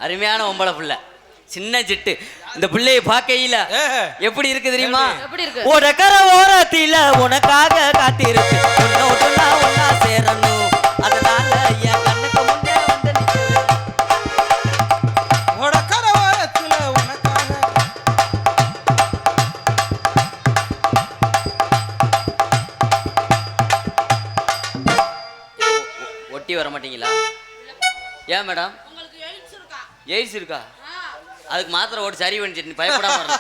அருமையான பொம்பளை பிள்ளை, சின்ன சிட்டு. இந்த பிள்ளையை பார்க்கையில எப்படி இருக்கு தெரியுமா? உடக்கர ஓரத்தில உனக்காக காத்திருக்கு, ஒன்னா ஒன்னா சேரணும், அதனால என் கண்ணுக்கு முன்னே வந்து நிற்கிறேன். உடக்கர ஓரத்தில உனக்காக. ஒட்டி வர மாட்டீங்களா? ஏன் மேடம்? எய்ட்ஸ் இருக்கா? அதுக்கு மாத்திரை ஓட்டு சரி பண்ணிட்டு பயப்படாம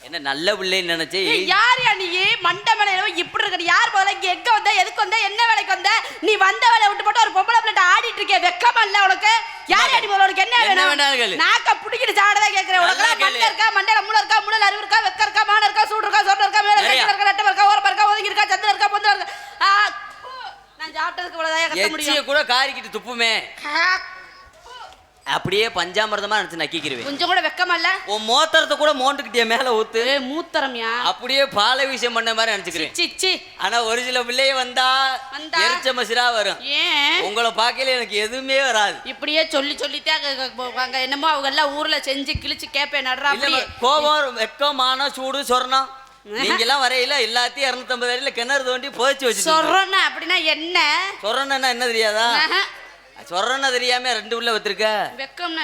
என்ன நல்ல பிள்ளைன்னு நினைச்சே. யார் நீ மண்டமலை இப்படி இருக்க? யார் போல இங்க எங்க வந்த, எதுக்கு வந்த, என்ன வேலைக்கு வந்த? நீ வந்த வேலையை விட்டு போட்டு ஒரு பொம்பளை பிள்ளை ஆடிட்டு இருக்கே, வெக்கமா இல்ல உனக்கு? யார் அடி போல உனக்கு என்ன வேணும்? நாக்க புடிக்கிட்டு சாடதா கேக்குறேன். உனக்கு மண்டை இருக்கா, மண்டையில மூளை இருக்கா, மூளைல அறிவு இருக்கா, வெக்க இருக்கா, மான இருக்கா, சூடு இருக்கா, சொர்ணம் இருக்கா, மேல இருக்கா, நட்ட இருக்கா, ஓரமா இருக்கா, ஒதுங்கி இருக்கா, சந்திர இருக்கா, பொந்தர இருக்கா? நான் சாப்பிட்டதுக்கு இவ்வளவுதான் கத்த முடியும். எச்சிய கூட காரிக்கிட்டு துப்புமே, அப்படியே பஞ்சாமிரதமா நினைச்சு நக்கிக்கிறேன். கொஞ்சம் கூட வெக்கமா இல்ல? உன் மோத்திரத்தை கூட மோண்டுக்கிட்டே மேல ஊத்து. மூத்தரம்யா? அப்படியே பால விஷயம் பண்ண மாதிரி நினைச்சுக்கிறேன். ஆனா ஒரு சில பிள்ளைய வந்தா எரிச்ச மசிரா வரும். ஏன் உங்களை பார்க்கல எனக்கு எதுவுமே வராது. இப்படியே சொல்லித்தான் என்னமோ அவங்க எல்லாம் ஊர்ல செஞ்சு கிழிச்சு கேப்பேன் நடுறா. கோபம், வெக்கமான, சூடு, சொர்ணம், நீங்க எல்லாம் வரையில எல்லாத்தையும் 250 அடியில கிணறு தோண்டி புதைச்சு வச்சு. சொர்ணா அப்படின்னா என்ன? சொர்ணன்னா என்ன தெரியாதா? சொர்ண தெரியாம 2 உள்ள வச்சிருக்க. வெக்கம்னா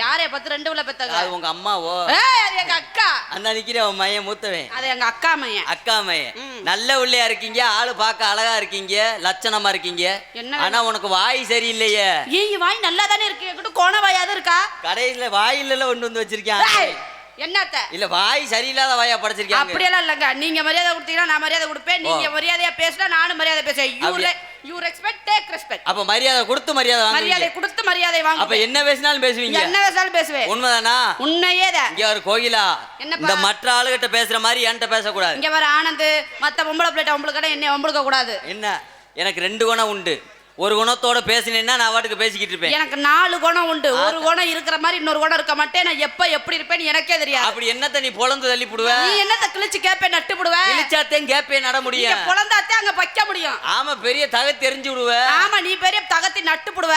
யாரே பத்து 2 உள்ள பெத்தாங்க? அது உங்க அம்மாவோ? அது எங்க அக்கா. அந்த நிக்கிற உன் மையன் மூத்தவன். அது எங்க அக்கா மையன். அக்கா மையன். நல்ல உள்ளையா இருக்கீங்க, ஆளு பார்க்க அழகா இருக்கீங்க, லட்சணமா இருக்கீங்க. ஆனா உனக்கு வாய் சரியில்லையே. ஏய் வாய் நல்லா தானே இருக்கு, என்கிட்ட கோண வாயாத இருக்கா? கடையில வாயில ஒண்ணு வந்து வச்சிருக்கேன். என்னத்த? இல்ல வாய் சரியில்லாத வாயா படைச்சிருக்கீங்க. அப்படியெல்லாம் இல்லங்க. நீங்க மரியாதை கொடுத்தீங்கன்னா நான் மரியாதை கொடுப்பேன், நீங்க மரியாதையா பேசினா நானும் மரியாதை பேசுவேன். You respect, take respect. அப்ப மரியாதை கொடுத்து மரியாதை வாங்குவீங்க. மரியாதை கொடுத்து மரியாதை வாங்குவீங்க. அப்ப என்ன பேசினாலும் பேசுவீங்க. என்ன பேசினாலும் பேசுவேன். உண்மைதானா? உண்மையேதான். இங்க ஒரு கோகிலா, இந்த மற்ற ஆளுகிட்ட பேசுற மாதிரி என்கிட்ட பேசக்கூடாது. இங்க வர ஆனந்த் மத்த பொம்பளை பிள்ளைட்ட உங்களுக்கு என்ன உங்களுக்கு கூடாது. என்ன எனக்கு 2 குணம் உண்டு. ஒரு குணத்தோட பேசினேன்னா நான் வாட்டுக்கு பேசிக்கிட்டு இருப்பேன். எனக்கு 4 குணம் உண்டு. ஒரு குணம் இருக்கிற மாதிரி இன்னொரு குணம் இருக்க மாட்டேன். நான் எப்ப எப்படி இருப்பேன்னு எனக்கே தெரியாது. அப்படி என்னத்த நீ பொளந்து தள்ளி போடுவ? நீ என்னத்த கிழிச்சு கேப்பே நட்டு போடுவ? கிழிச்சாத்தேன் கேப்பே நட முடியும். நீ பொளந்தாத்தே அங்க வைக்க முடியும். ஆமா, பெரிய தகத்தை தெரிஞ்சு விடுவ. ஆமா, நீ பெரிய தகத்தை நட்டு போடுவ.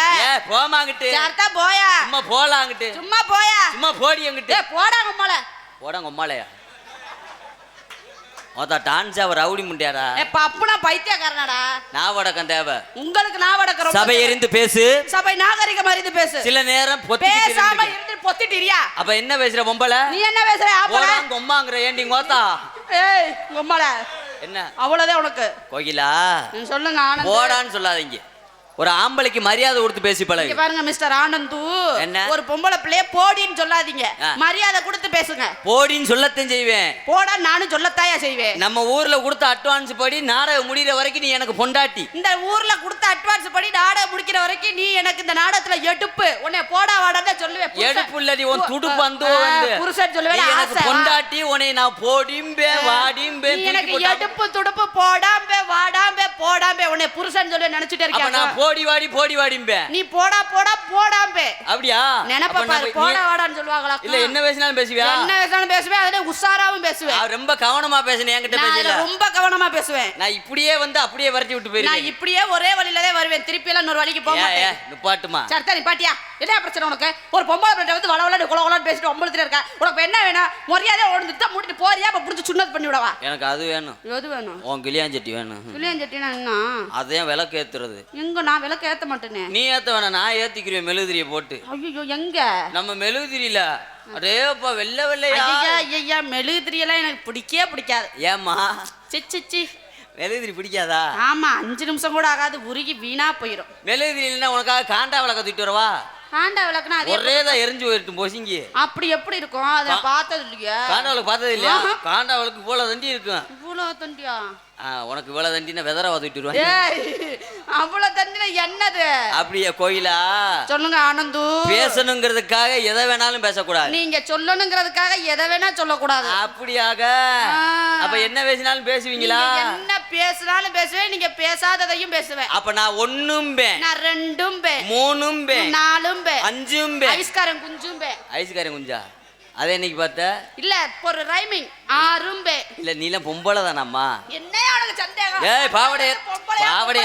போமாங்கிட்டு சார்த்தா போயா. சும்மா போலாங்கிட்டு. சும்மா போயா. சும்மா போடி அங்கிட்டு. போடா உம்மால. போடா உம்மாலயா? ஓதா டான்ஸ் அவர் ரவுடி முண்டியாடா. பப்புனா பைத்தியக்காரனாடா. நாவடக்கம் தேவை உங்களுக்கு. நாவடக்கம் சபை எரிந்து பேசு. சபை நாகரிகமா இருந்து பேசு. சில நேரம் பேசாம இருந்து பொத்திட்டிரியா? அப்ப என்ன பேசுற பொம்பளை? நீ என்ன பேசுற? போடா கொம்மாங்கற ஏண்டி கோத்தா? ஏய் கொம்மால என்ன? அவ்வளவுதான் உனக்கு. கோகிலா நீ சொல்லுங்க ஆனந்த். போடான்னு சொல்லாதீங்க. ஒரு ஆம்பளைக்கு மரியாதை கொடுத்து பேசி பழகு. பாருங்க மிஸ்டர் ஆனந்து, என்ன ஒரு பொம்பளை பிள்ளைய போடின்னு சொல்லாதீங்க, மரியாதை கொடுத்து பேசுங்க. போடின்னு சொல்லத்தான் செய்வேன். போடா நானும் சொல்லத்தாயா செய்வேன். நம்ம ஊர்ல கொடுத்த அட்வான்ஸ் படி நாடகம் முடிகிற வரைக்கும் நீ எனக்கு பொண்டாட்டி. இந்த ஊர்ல கொடுத்த அட்வான்ஸ் படி நாடகம் முடிக்கிற வரைக்கும் நீ எனக்கு இந்த நாடகத்துல எடுப்பு. உன்னை போடா வாடான்னு சொல்லுவேன். எடுப்பு இல்லடி உன் துடுப்பு வந்து புருஷன் சொல்லுவேன். எனக்கு பொண்டாட்டி, உன்னை நான் போடிம்பே வாடிம்பே. நீ எனக்கு எடுப்பு துடுப்பு போடாம்பே வாடாம்பே போடாம்பே உன்னை புருஷன் சொல்லி நினைச்சிட்டே இருக்கேன். போடி வாடி போடி வாடிம்பே. நீ போடா போடா போடாம்பே. அப்படியா? நினைப்ப பாரு, போடா வாடான்னு சொல்வாங்களா? இல்ல என்ன பேசினாலும் பேசுவியா? என்ன பேசினாலும் பேசுவேன். அதே உஷாராவும் பேசுவேன். ரொம்ப கவனமா பேசுனே, என்கிட்ட பேசல. ரொம்ப கவனமா பேசுவேன். நான் இப்படியே வந்து அப்படியே வரட்டி விட்டு போயிடுவேன். நான் இப்படியே ஒரே வழியில தான் வருவேன், திருப்பி எல்லாம் இன்னொரு வழிக்கு போக மாட்டேன். நிப்பாட்டுமா? சரி நிப்பாட்டியா? என்ன பிரச்சனை உனக்கு? ஒரு பொம்பளை பிள்ளை வந்து வளவள குளகுளன்னு பேசிட்டு ஒம்பளத்துல இருக்க. உனக்கு என்ன வேணும்? மரியாதை ஒழுந்துட்டு மூடிட்டு போறியா? அப்ப புடிச்சு சுண்ணத் பண்ணி விடவா? எனக்கு அது வேணும். எது வேணும்? உன் கிளியாஞ்சட்டி வேணும். கிளியாஞ்சட்டினா என்ன? அதையும் விளக்கு ஏத்துறது. எங்க நான் விளக்கு ஏத்த மாட்டேனே. நீ ஏத்த வேணாம், நான் ஏத்திக்கிறேன் மெழுகுதிரியை போட்டு. ஐயோ எங்க? நம்ம மெழுகுதிரியில அதேப்பா வெள்ளை வெள்ளையா. ஐயா மெழுகுதிரியெல்லாம் எனக்கு பிடிக்கவே பிடிக்காது. ஏமா? சிச்சி மெழுகுதிரி பிடிக்காதா? ஆமா, 5 நிமிஷம் கூட ஆகாது, உருகி வீணா போயிடும். மெழுகுதிரினா உனக்காக காண்டா விளக்க தூக்கிட்டு வரவா? காண்டா விளக்குனா ஒரே தான் எரிஞ்சு போயிட்டு போசிங்கி. அப்படி எப்படி இருக்கும்? அதை பார்த்தது இல்லையா? காண்டா விளக்கு பார்த்தது இல்லையா? காண்டா விளக்கு இவ்வளவு தண்டி இருக்கும். இவ்வளவு தண்டியா? உனக்கு இவ்வளவு தண்டினா வெதரவா தூக்கிட்டு வருவாங்க. அவ்வளவு தண்டினா என்னது? அப்படியே கோயிலா? சொல்லுங்க ஆனந்து. பேசணுங்கிறதுக்காக எதை வேணாலும் பேசக்கூடாது. நீங்க சொல்லணுங்கிறதுக்காக எதை வேணா சொல்லக்கூடாது. அப்படியாக? அப்ப என்ன பேசினாலும் பேசுவீங்களா? என்ன பேசினாலும் பேசுவேன், நீங்க பேசாததையும் பேசுவேன். அப்ப நான் 1ம் பே, நான் 2ம் பே, 3ம் பே, 4ம் பே, 5ம் பே. ஐஸ்காரன் குஞ்சும் பே. ஐஸ்காரன் குஞ்சா? அதே இன்னைக்கு பார்த்த? இல்ல ஒரு ரைமிங் 6ம் பே. இல்ல நீலாம் பொம்பளை தானம்மா? என்னையா உனக்கு சந்தேகம்? ஏய் பாவடை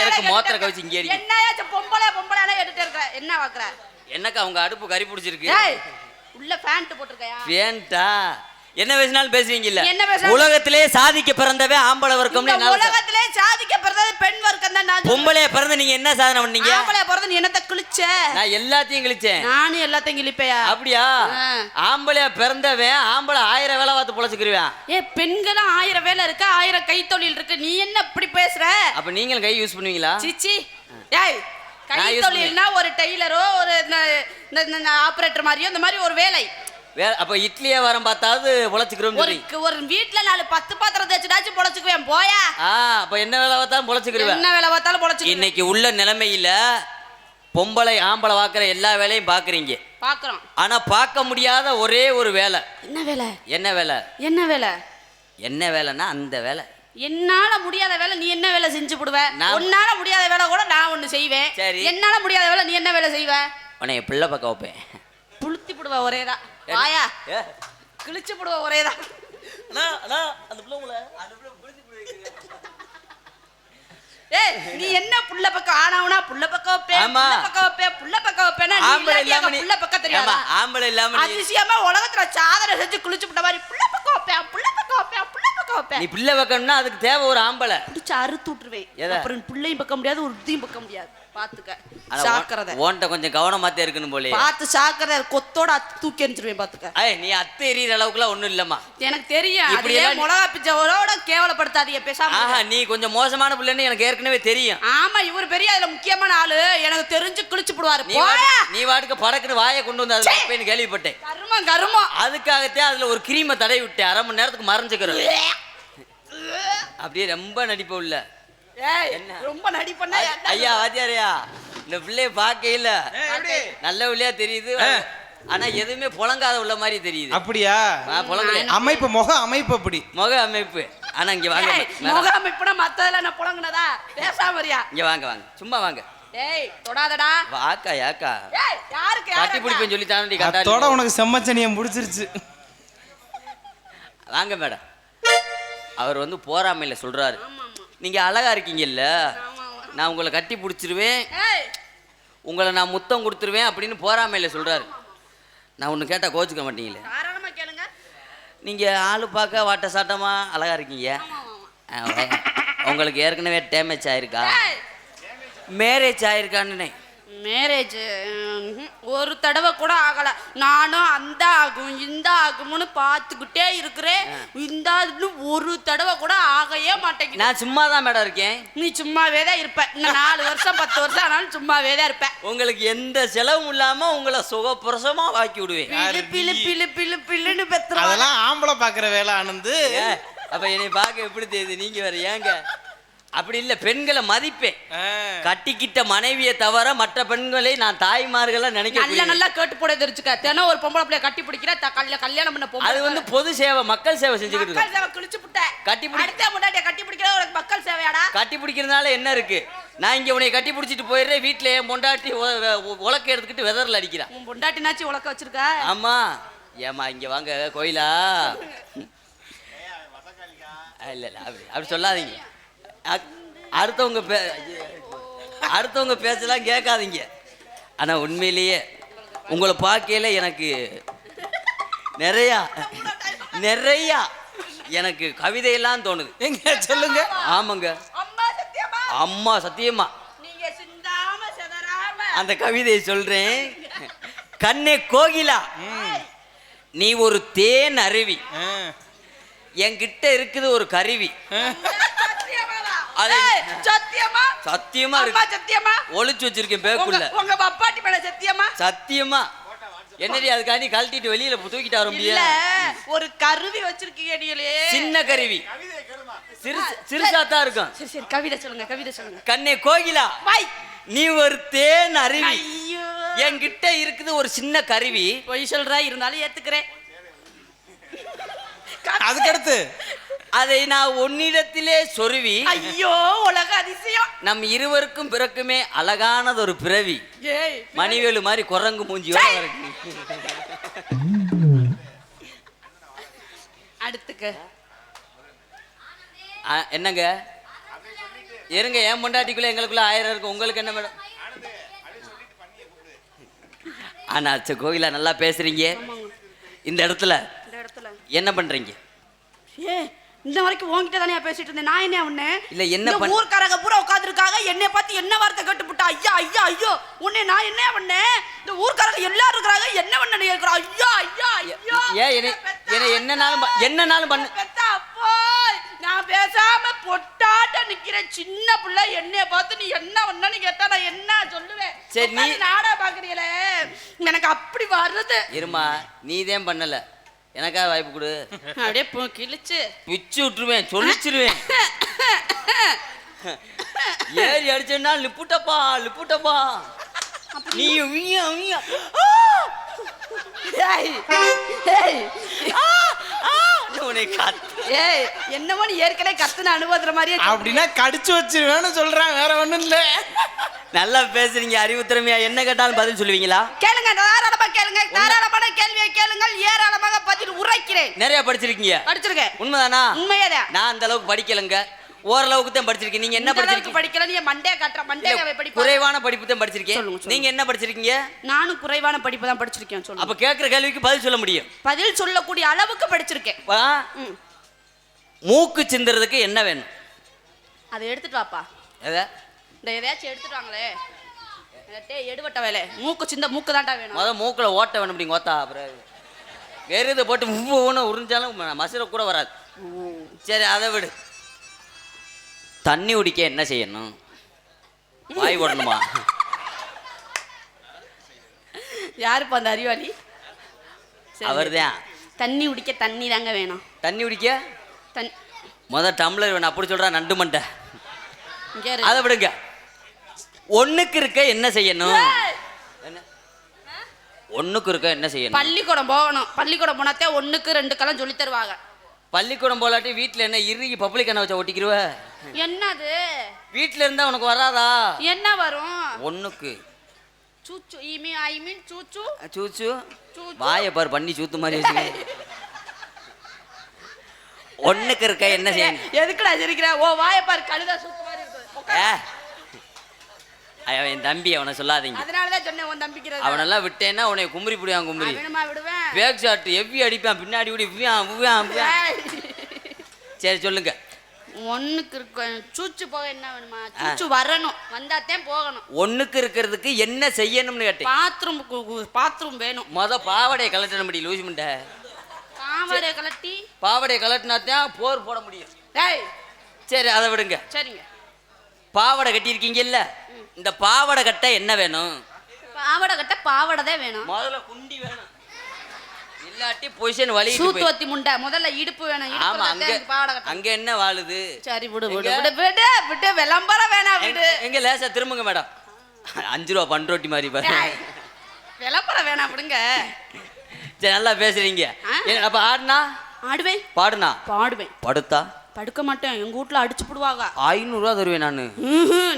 எனக்கு மோத்திர கவிச்சு இங்க ஏறி. என்னையா பொம்பளை பொம்பளைனா எடுத்து இருக்க? என்ன வாக்குற? என்னக்கா உங்க அடுப்பு கறி பிடிச்சிருக்கு? உள்ள பேண்ட் போட்டுருக்கையா? பேண்டா? என்ன பேசினாலும் பேசுவீங்கல்ல. என்ன பேச? உலகத்திலே சாதிக்க பிறந்தவே ஆம்பளை வர்க்கம்னு. உலகத்திலே சாதிக்க பிறந்தது பெண் வர்க்கம் தான். நான் பொம்பளைய பிறந்து நீங்க என்ன சாதனை பண்ணீங்க? ஆம்பளைய பிறந்து நீ என்னத்த கிழிச்ச? நான் எல்லாத்தையும் கிழிச்சேன். நானும் எல்லாத்தையும் கிழிப்பையா? அப்படியா? ஆம்பளைய பிறந்தவன் ஆம்பளை 1000 வேலை பார்த்து பொழைச்சுக்கிருவேன். பெண்களும் 1000 வேலை இருக்கு, 1000 கைத்தொழில் இருக்கு. நீ என்ன இப்படி பேசுற? அப்ப நீங்களும் கை யூஸ் பண்ணுவீங்களா? சிச்சி, ஏய் கைத்தொழில்னா ஒரு டெய்லரோ ஒரு ஆபரேட்டர் மாதிரியோ இந்த மாதிரி ஒரு வேலை. அப்ப இட்லியே வரம் பார்த்தாவது பொழைச்சுக்கிறோம். ஒரு வீட்டுல 10 பாத்திரம் தேய்ச்சிட்டாச்சும் பொழைச்சுக்குவேன் போயா. அப்ப என்ன வேலை பார்த்தாலும் பொழைச்சுக்கிருவேன். என்ன வேலை பார்த்தாலும் பொழைச்சுக்குவேன். இன்னைக்கு உள்ள நிலைமையில பொம்பளை ஆம்பளை பார்க்குற எல்லா வேலையும் பார்க்குறீங்க. பார்க்குறோம். ஆனா பார்க்க முடியாத ஒரே ஒரு வேலை. என்ன வேலை? என்ன வேலை? என்ன வேலை? என்ன வேலைன்னா அந்த வேலை. என்னால முடியாத வேலை நீ என்ன வேலை செஞ்சு போடுவ? உன்னால முடியாத வேலை கூட நான் ஒண்ணு செய்வேன். என்னால முடியாத வேலை நீ என்ன வேலை செய்வ? உன்னை பிள்ளை பக்கம் வைப்பேன். புளுத்தி போடுவ ஒரேதான். வாயா கிழிச்சு போடுவ ஒரேதான். நீ என்ன புள்ள பக்கம் ஆனாவனா புள்ள பக்கம் வைப்பேன், புள்ள பக்கம் வைப்பேன், புள்ள பக்கம் வைப்பேன்னா புள்ள பக்கம் தெரியாதா? ஆம்பளை இல்லாம அதிசயமா உலகத்துல சாதனை செஞ்சு கிழிச்சு போட்ட மாதிரி புள்ள பக்கம் வைப்பேன், புள்ள பக்கம் வைப்பேன், புள்ள பக்கம் வைப்பேன். நீ பிள்ளை வைக்கணும்னா அதுக்கு தேவை ஒரு ஆம்பளை. பிடிச்சு அறுத்து விட்டுருவேன். அப்புறம் பிள்ளையும் பக்க முடியாது, ஒரு இதையும் பக்க முடியாது. பாத்துக்க சாக்கறத. ஓன்ட்ட கொஞ்சம் கவனமாத்தே இருக்கணும் போல. பாத்து சாக்கறத கொத்தோட தூக்கி எறிஞ்சிருவேன் பாத்துக்க. நீ அத்தை எறிகிற அளவுக்குலாம் ஒண்ணும் இல்லம்மா. எனக்கு தெரியும். இப்படி மிளகா பிச்சவரோட கேவலப்படுத்தாதீங்க பேசாம. நீ கொஞ்சம் மோசமான பிள்ளைன்னு எனக்கு ஏற்கனவே தெரியும். ஆமா, இவர் பெரிய அதுல முக்கியமான ஆளு. எனக்கு தெரிஞ்சு கிழிச்சு போடுவாரு. நீ வாட்டுக்கு படக்குன்னு வாயை கொண்டு வந்து அதுன்னு கேள்விப்பட்டேன். கருமம் கருமம். அதுக்காகத்தான் அதுல ஒரு கிரீமை தடவி விட்டேன். 1/2 மணி நேரத்துக்கு மறைஞ்சுக்கிறேன். அப்படியே ரொம்ப நடிப்பு உள்ள. ரொம்ப நடிப்பண்ண ஐயா வாத்தியாரையா. இந்த பிள்ளைய பார்க்கையில நல்ல பிள்ளையா தெரியுது. ஆனா எதுவுமே புழங்காத உள்ள மாதிரி தெரியுது. அப்படியா? அமைப்பு முக அமைப்பு. அப்படி முக அமைப்பு. ஆனா இங்க வாங்க. முக அமைப்புனா மத்ததெல்லாம் நான் புழங்குனதா? பேசாமரியா? இங்க வாங்க வாங்க, சும்மா வாங்க. ஏய் தொடாதடா. வாக்கா யாக்கா. ஏய் யாருக்கு கட்டி பிடிப்பேன்னு சொல்லி தானடி கட்டாடி. தொட உனக்கு செம்மச்சனியம் முடிச்சிருச்சு. வாங்க மேடம். அவர் வந்து போறாமையில சொல்றாரு, நீங்க அழகா இருக்கீங்கல்ல, நான் உங்களை கட்டி பிடிச்சிருவேன், உங்களை நான் முத்தம் கொடுத்துருவேன் அப்படின்னு போறாமையில சொல்றாரு. நான் ஒன்று கேட்டா கோச்சுக்க மாட்டீங்களே? நீங்க ஆளு பார்க்க வாட்ட சாட்டமா அழகா இருக்கீங்க. உங்களுக்கு ஏற்கனவே டேமேஜ் ஆயிருக்கா? மேரேஜ் ஆயிருக்கான்னு? மேரேஜ் ஒரு தடவை கூட ஆகல. நானும் அந்த ஆகும் இந்த ஆகும்னு பார்த்துக்கிட்டே இருக்கிறேன். இந்த ஒரு தடவை கூட ஆகவே மாட்டேங்குது. நான் சும்மா தான் மேடம் இருக்கேன். நீ சும்மாவே தான் இருப்ப. இன்னும் 4 வருஷம் 10 வருஷம் ஆனாலும் சும்மாவே தான் இருப்பேன். உங்களுக்கு எந்த செலவும் இல்லாம உங்களை சுகப்பிரசமா வாக்கி விடுவேன். பிளு பிளு பிளு பிள்ளுன்னு பெத்துறோம். அதெல்லாம் ஆம்பளை பாக்குற வேலை ஆனந்து. அப்ப என்னை பார்க்க எப்படி தெரியுது? நீங்க வேற ஏங்க அப்படி இல்ல, பெண்களை மதிப்பேன். கட்டிக்கிட்ட மனைவியை தவிர மற்ற பெண்களை நான் தாய்மார்களா நினைக்க. நல்லா கேட்டு போட தெரிஞ்சுக்க. தினம் ஒரு பொம்பளை பிள்ளைய கட்டி பிடிக்கிற கல்யாணம் பண்ண பொம்பளை. அது வந்து பொது சேவை, மக்கள் சேவை செஞ்சுக்கிட்டு. மக்கள் சேவை கிழிச்சு புட்ட. கட்டி பிடிச்ச முன்னாடியே கட்டி பிடிக்கிற ஒரு மக்கள் சேவையாடா. கட்டி பிடிக்கிறதுனால என்ன இருக்கு? நான் இங்க உன்னை கட்டி பிடிச்சிட்டு போயிடுறேன். வீட்டுல என் பொண்டாட்டி உலக்க எடுத்துக்கிட்டு வெதர்ல அடிக்கிறேன். உன் பொண்டாட்டினாச்சும் உலக்க வச்சிருக்க? ஆமா. ஏமா இங்க வாங்க கோயிலா. இல்ல இல்ல அப்படி சொல்லாதீங்க. அடுத்தவங்க பேசலாம் கேட்காதீங்க. ஆனா உண்மையிலேயே உங்களை பார்க்கையில எனக்கு நிறைய எனக்கு கவிதையெல்லாம் தோணுது. எங்க சொல்லுங்க. ஆமாங்க அம்மா சத்தியமா அந்த கவிதையை சொல்றேன். கண்ணே கோகிலா, நீ ஒரு தேன் அருவி, என்கிட்ட இருக்குது ஒரு கருவி. சத்தியமா ஒளிச்சு வச்சிருக்கேன் பேக்குள்ள. உங்க பப்பாட்டி மேல சத்தியமா? சத்தியமா. என்னடி அதுக்காண்டி கழட்டிட்டு வெளியில தூக்கிட்டு வர முடியல. ஒரு கருவி வச்சிருக்கீங்க நீங்களே. சின்ன கருவி, சிறுசாத்தான் இருக்கும். சரி சரி கவிதை சொல்லுங்க, கவிதை சொல்லுங்க. கண்ணே கோகிலா, நீ ஒரு தேன் அருவி, என்கிட்ட இருக்குது ஒரு சின்ன கருவி. பொய் சொல்றா, இருந்தாலும் ஏத்துக்கிறேன். அதுக்கடுத்து அதை நான் உன்னிடத்திலே சொருவி. ஐயோ உலக அதிசயம். நம் இருவருக்கும் பிறக்குமே அழகானது ஒரு பிறவி. மணிவேலு மாதிரி குரங்கு மூஞ்சியோட இருக்கு. அடுத்துக்கு என்னங்க இருங்க, என் பொண்டாட்டிக்குள்ள எங்களுக்குள்ள 1000 இருக்கு. உங்களுக்கு என்ன மேடம்? ஆனா கோகிலா நல்லா பேசுறீங்க. இந்த இடத்துல என்ன பண்றீங்க? ஏ இந்த வரைக்கும் உன்கிட்ட தானே பேசிட்டு இருந்தேன். நான் என்ன உன்ன இல்ல என்ன ஊர்க்காரங்க பூரா உட்கார்ந்திருக்காங்க. என்னைய பார்த்து என்ன வார்த்தை கேட்டு புட்டா? ஐயா ஐயா ஐயோ உன்னை நான் என்ன பண்ணேன்? இந்த ஊர்க்காரங்க எல்லாரும் இருக்காங்க. என்ன பண்ண நீ இருக்கற? ஐயா ஐயா ஐயோ ஏன் என்னனாலும் பண்ணு. அப்போ நான் பேசாம பொட்டாட்ட நிக்கிறேன். சின்ன பிள்ளை என்னைய பார்த்து நீ என்ன பண்ணன்னு கேட்டா நான் என்ன சொல்லுவேன்? சரி நீ நாடா பாக்குறீங்களே எனக்கு அப்படி வருது. இருமா நீதான் பண்ணல. எனக்கா வாய்ப்பு கொடு. அப்படியே கிழிச்சு பிச்சு விட்டுருவேன், சொல்லிச்சிருவேன். ஏறி அடிச்சா லிப்புட்டப்பா லிப்புட்டப்பா நீ என்னமோ நீ ஏற்கனவே கத்துன அனுபவத்துல மாதிரியே அப்படின்னா கடிச்சு வச்சிருவேன்னு சொல்றேன், வேற ஒண்ணும் இல்ல. நல்லா பேசுறீங்க, அறிவு திறமையா. என்ன கேட்டாலும் பதில் சொல்லுவீங்களா? கேளுங்க, தாராளமா கேளுங்க. தாராளமான கேள்வியை கேளுங்கள், ஏராளமாக பதில் உரைக்கிறேன். நிறைய படிச்சிருக்கீங்க? படிச்சிருக்கேன். உண்மைதானா? உண்மையேதான். நான் அந்த அளவுக்கு படிக்கலங்க, ஓரளவுக்கு தான் படிச்சிருக்கேன். நீங்க என்ன படிச்சிருக்கீங்க? படிக்கல, நீ மண்டைய காட்ற மண்டையவே படிப்பு. குறைவான படிப்பு தான் படிச்சிருக்கேன். நீங்க என்ன படிச்சிருக்கீங்க? நானும் குறைவான படிப்பு தான் படிச்சிருக்கேன். சொல்லுங்க. அப்ப கேக்குற கேள்விக்கு பதில் சொல்ல முடியும். பதில் சொல்லக்கூடிய அளவுக்கு படிச்சிருக்கேன். மூக்கு சிந்துறதுக்கு என்ன வேணும்? அதை எடுத்துட்டு வாப்பா. எதை? இந்த எதையாச்சும் எடுத்துட்டு வாங்களே. எடுவட்ட வேலை. மூக்கு சிந்த மூக்கு தான்டா வேணும். முதல்ல மூக்குல ஓட்ட வேணும். அப்படிங்க ஓத்தா அப்புறம் வேறு இதை போட்டு ஒவ்வொன்று உறிஞ்சாலும் மசிர கூட வராது. சரி அதை விடு. தண்ணி குடிக்க என்ன செய்யணும்? வாய் போடணுமா? யாருப்பா அந்த அறிவாளி? அவர்தான். தண்ணி குடிக்க தண்ணி தாங்க வேணும். தண்ணி குடிக்க முதல் டம்ளர் வேணும். அப்படி சொல்றா நண்டு மண்டை. அதை விடுங்க. ஒண்ணுக்கு இருக்க என்ன செய்யணும்? ஒண்ணுக்கு இருக்க என்ன செய்யணும்? பள்ளிக்கூடம் போகணும். பள்ளிக்கூடம் போனாத்தே ஒண்ணுக்கு ரெண்டு கலம் சொல்லி தருவாங்க. பள்ளிக்கூடம் போலாட்டி வீட்டுல என்ன இறுகி பப்ளிக் என்ன வச்சா ஒட்டிக்கிருவ? என்னது? வீட்டுல இருந்தா உனக்கு வராதா? என்ன வரும்? ஒண்ணுக்கு சூச்சு. ஐ மீன் சூச்சு. சூச்சு வாயை பாரு, பண்ணி சூத்து மாதிரி வச்சு. ஒண்ணுக்கு இருக்க என்ன செய்யணும்? எதுக்குடா சிரிக்கிற? ஓ வாயை பாரு, கழுதா சூத்து மாதிரி இருக்கு. என் தம்பி, அவனை சொல்லாதீங்க. அதனாலதான் சொன்னேன் உன் தம்பிக்கு. அவனெல்லாம் விட்டேன்னா உன்னை கும்பரி புடியான். கும்பரி விடுவேன். பேக் ஷாட் எவ்வி அடிப்பான், பின்னாடி விடி. சரி சொல்லுங்க. ஒண்ணுக்கு இருக்க சூச்சு போக என்ன வேணுமா? சூச்சு வரணும், வந்தாத்தான் போகணும். ஒண்ணுக்கு இருக்கிறதுக்கு என்ன செய்யணும்னு கேட்டேன். பாத்ரூம் வேணும். பாவடைய கலட்ட முடியும். லூசி முண்டை பாவடைய கலட்டினாத்தான் போர் போட முடியும். சரி அதை விடுங்க. சரிங்க. பாவடை கட்டியிருக்கீங்கல்ல, இந்த பாவடை கட்ட என்ன வேணும்? பாவடை கட்ட பாவடை தான் வேணும். முதல்ல குண்டி வேணும், இல்லாட்டி பொசிஷன் வலி. சூத்துவத்தி முண்டை. முதல்ல இடுப்பு வேணும். ஆமா, அங்க என்ன வாழுது? சரி விடு விடு விடு விடு. விளம்பரம் வேணாம் விடு. எங்க லேசா திரும்புங்க மேடம். 5 ரூபா பண்ரோட்டி மாதிரி பாரு. விளம்பரம் வேணாம் விடுங்க. சரி நல்லா பேசுறீங்க. அப்ப ஆடுனா ஆடுவேன், பாடுனா பாடுவேன், படுத்தா படுக்க மாட்டேன். எங்க வீட்டுல அடிச்சு போடுவாங்க. 500 ரூபா தருவேன் நானு.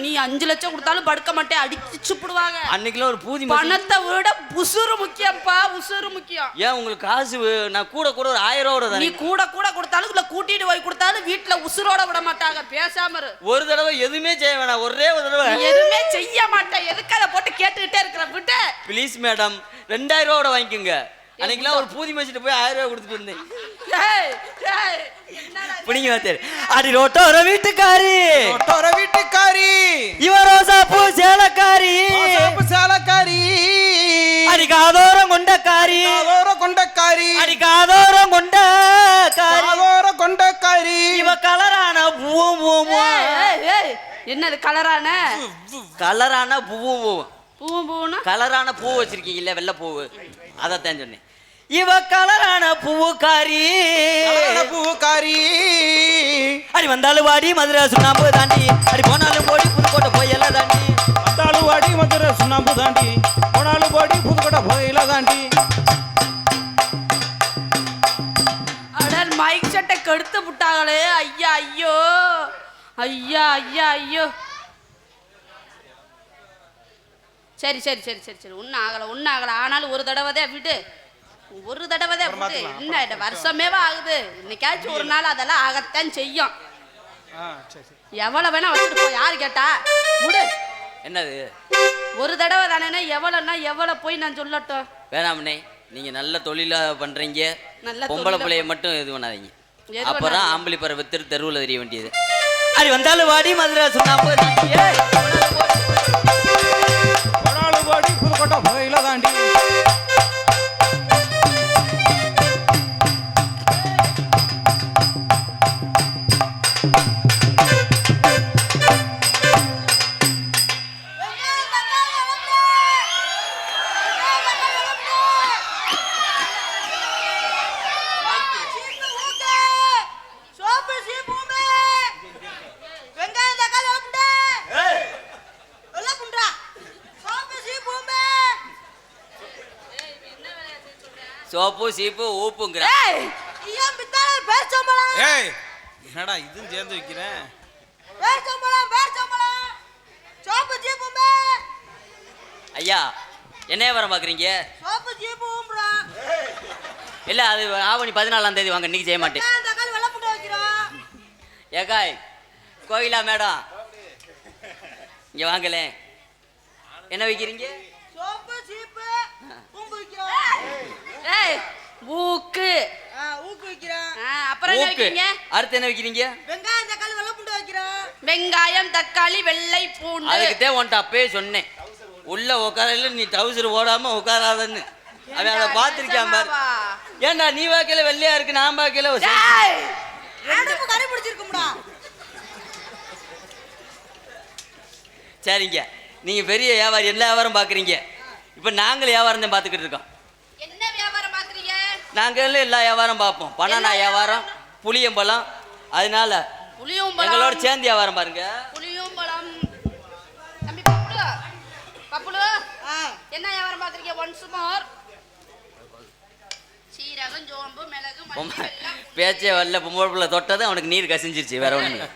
நீ 5 லட்சம் கொடுத்தாலும் படுக்க மாட்டேன், அடிச்சு போடுவாங்க. அன்னைக்குல ஒரு பூதி பணத்தை விட உசுறு முக்கியம்ப்பா, உசுறு முக்கியம். ஏன் உங்களுக்கு காசு நான் கூட கூட ஒரு 1000 ரூபா நீ கூட கூட கொடுத்தாலும் இல்ல கூட்டிட்டு போய் கொடுத்தாலும் வீட்டுல உசுரோட விட மாட்டாங்க. பேசாம இரு. ஒரு தடவை எதுவுமே செய்ய வேணாம், ஒரே ஒரு தடவை. எதுவுமே செய்ய மாட்டேன். எதுக்கு அதை போட்டு கேட்டுக்கிட்டே இருக்கிற? விட்டு ப்ளீஸ் மேடம், 2000 ரூபாவோட வாங்கிக்கோங்க. அன்னைக்கெல்லாம் ஒரு பூதி மச்சிட்டு போய் 1000 ரூபாய் கொடுத்துட்டு வந்தேன். புடிங்க வாத்தேர். அடி ரோட்டோர வீட்டுக்காரி, ரோட்டோர வீட்டுக்காரி, இவ ரோசா பூ சேலக்காரி, சேலக்காரி, அடி காதோரம் கொண்டக்காரி, காதோரம் கொண்டக்காரி, அடி காதோரம் கொண்டக்காரி, காதோரம் கொண்டக்காரி, இவ கலரான பூவும் பூவும். என்னது கலரான? கலரான பூவும் பூவும். பூவும் பூவுனா கலரான பூ வச்சிருக்கீங்கல்ல, வெள்ளை பூவு, அதைத்தான் சொன்னேன். இவ கலரான பூவுக்காரி, பூவுக்காரி, அடி வந்தாலும் வாடி மதுரை சுண்ணாம்பு தாண்டி, அடி போனாலும் போடி புதுக்கோட்டை போயெல்லாம் தாண்டி, வந்தாலும் வாடி மதுரை சுண்ணாம்பு தாண்டி, போனாலும் போடி புதுக்கோட்டை போயெல்லாம் தாண்டி. அடல் மைக் சட்டை கெடுத்து விட்டாங்களே. ஐயா ஐயோ, ஐயா ஐயா ஐயோ. சரி சரி சரி சரி சரி. ஒன்றும் ஆகலை, ஒன்றும் ஆகலை. ஆனாலும் ஒரு தடவை தான் விடு, ஒரு தடவை தான் விடு. என்ன வருஷமேவா ஆகுது? இன்னைக்காச்சும் ஒரு நாள் அதெல்லாம் ஆகத்தான் செய்யும். எவ்வளவு வேணா வச்சுட்டு போ, யாரு கேட்டா? விடு. என்னது ஒரு தடவை தானே, எவ்வளோன்னா எவ்வளோ போய் நான் சொல்லட்டும். வேணாம்ண்ணே, நீங்க நல்ல தொழிலா பண்றீங்க. நல்ல பொம்பளை பிள்ளைய மட்டும் இது பண்ணாதீங்க. அப்புறம் ஆம்பளை பற வித்து தெருவில் தெரிய வேண்டியது. அது வந்தாலும் வாடி மதுரை சுண்ணாம்பு வாடி புதுக்கோட்டை போயில தாண்டி சோப்பு சீப்பு ஊப்புங்கிற. ஏய் என்னடா இதுவும் சேர்ந்து வைக்கிறேன். ஐயா என்ன வியாபாரம் பாக்குறீங்க? இல்ல அது ஆவணி 14ஆம் தேதி வாங்க, இன்னைக்கு செய்ய மாட்டேன். ஏகாய் கோயிலா மேடம் இங்க வாங்கலே, என்ன வைக்கிறீங்க? ஊக்கு அப்புறம் என்ன வைக்கிறீங்க? அடுத்து என்ன வைக்கிறீங்க? வெங்காயம் தக்காளி வெள்ளை பூண்டு. அதுக்குதே உன்ட்ட அப்பவே சொன்னேன், உள்ள உட்காரல நீ டவுசர் ஓடாம உட்காராதன்னு. அவன் அதை பார்த்திருக்கான் பாரு. ஏன்டா நீ வாக்கையில வெள்ளையா இருக்கு, நான் வாக்கையில சரிங்க. நீங்க பெரிய வியாபாரி, எல்லா வியாபாரம் பாக்குறீங்க. இப்ப நாங்கள் வியாபாரம் தான் பாத்துக்கிட்டு இருக்கோம். என்ன வியாபாரம் பாக்குறீங்க? நாங்க எல்லா வியாபாரம் பார்ப்போம். பனானா வியாபாரம், புளியம்பழம். அதனால எங்களோட சேர்ந்து வியாபாரம் பாருங்க. புளியம்பழம். தம்பி பப்புலு, பப்புலு என்ன வியாபாரம் பாக்குறீங்க? Once more. சீரகம் சோம்பு மிளகு பேச்சே வரல. பொம்பளை பிள்ளை தொட்டது அவனுக்கு நீர் கசிஞ்சிருச்சு, வேற ஒண்ணு.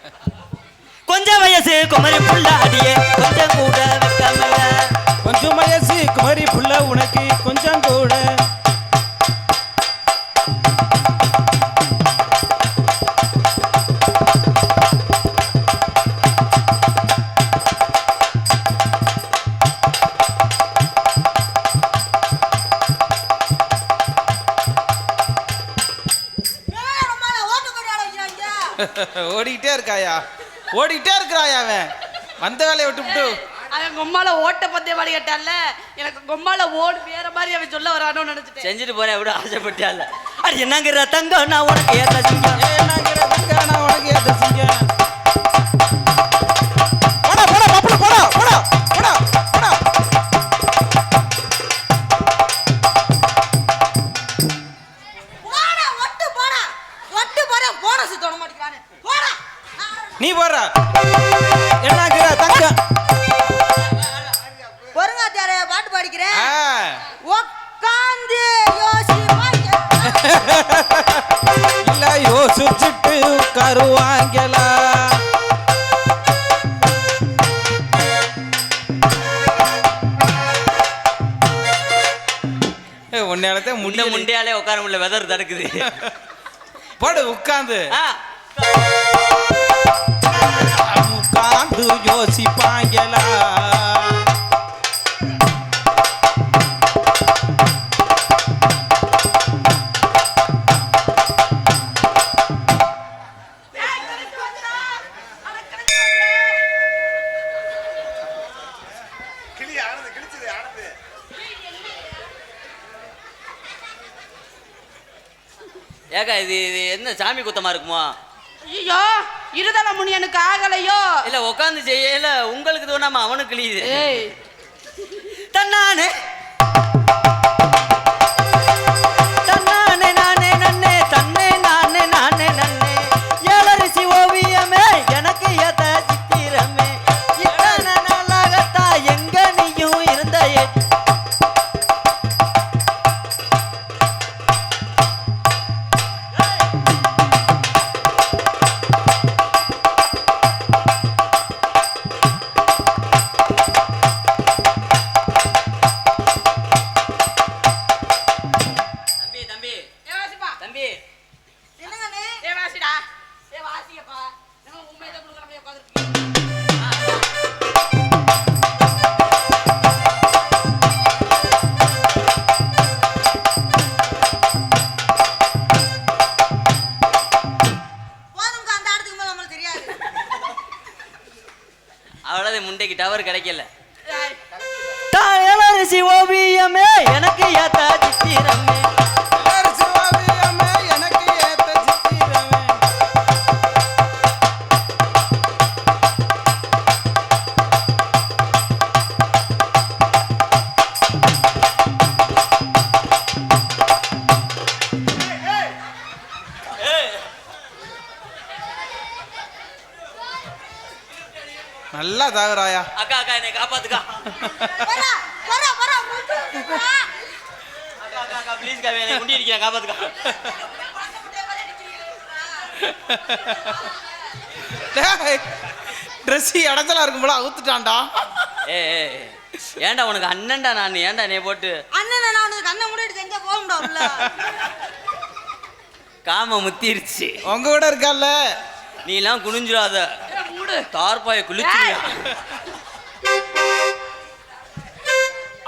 கொஞ்சம் வயசு குமரி புள்ள அடியே கொஞ்சம் கூட வைக்காமல. கொஞ்சம் வயசு குமரி புள்ள உனக்கு கொஞ்சம் கூட. ஓடிக்கிட்டே இருக்காயா, ஓடிக்கிட்டே இருக்கிறாயா? அவன் வந்த வேலையை விட்டு அவன் கொம்மால ஓட்ட பந்தய மாதிரி கேட்டால, எனக்கு கொம்மால ஓடு வேற மாதிரி அவன் சொல்ல வரானோன்னு நினைச்சிட்டேன். செஞ்சுட்டு போறேன் விட ஆசைப்பட்டால. அது என்னங்கிற தங்கம் நான் உனக்கு ஏத்த சிங்கம், என்னங்கிற தங்கம் நான் உனக்கு ஏத்த சிங்கம். போடா போடா பப்புல போடா போடா போடா போடா. போடா ஒட்டு போடா ஒட்டு போடா போனஸ் தொட மாட்டேங்கிறானே. போடா நீ போடா. என்னங்கிற தங்கம் பொறுங்காச்சாரே பாட்டு பாடிக்கிறேன். உட்காந்து யோசிப்பா இல்ல யோசிச்சுட்டு உட்காருவாங்களா. உன்னையாலத்தே முன்ன முண்டையாலே உட்கார முடியல, வெதர் தடுக்குது. போடு உட்காந்து உட்காந்து யோசிப்பாங்களா. ஏக்கா இது இது என்ன சாமி குத்தமா இருக்குமா? ஐயோ இருதல முனியனுக்கு ஆகலையோ. இல்ல உட்காந்து செய்யல, உங்களுக்கு தோணாம அவனுக்கு கிளியுது. ஏய் தன்னானே தன்னானே நானே நன்னே தன்னே நானே நானே நன்னே ஏழரிசி ஓவியமே எனக்கு ஏத்த சித்திரமே இத்தனை நாளாகத்தா எங்க நீயும் இருந்த. நம்மளுக்கு தெரியாது. அவ்வளவு முண்டைக்கு டவர் கிடைக்கல. தாயலரிசி ஓவியமே எனக்கு ஏத்த சித்திரமே. எனக்கு ஏத்த சித்திரமே. நல்லா தாவராயா. அக்கா அக்கா என்னை காப்பாத்துக்கா. வரா வரா வரா அக்கா அக்கா அக்கா ப்ளீஸ் கா என்னை குண்டி அடிக்கிறேன் காப்பாத்துக்கா. ட்ரெஸ் இடத்துல இருக்கும் போல அவுத்துட்டான்டா. ஏய் ஏன்டா உனக்கு அண்ணன்டா நான், ஏன்டா நீ போட்டு அண்ணன் நான் உனக்கு கண்ணை மூடிட்டு செஞ்சா போக முடியாதுல்ல. காம முத்திருச்சு. உங்க கூட இருக்கல்ல நீ எல்லாம் குனிஞ்சிடாத, தார்பாய குளிச்சியா.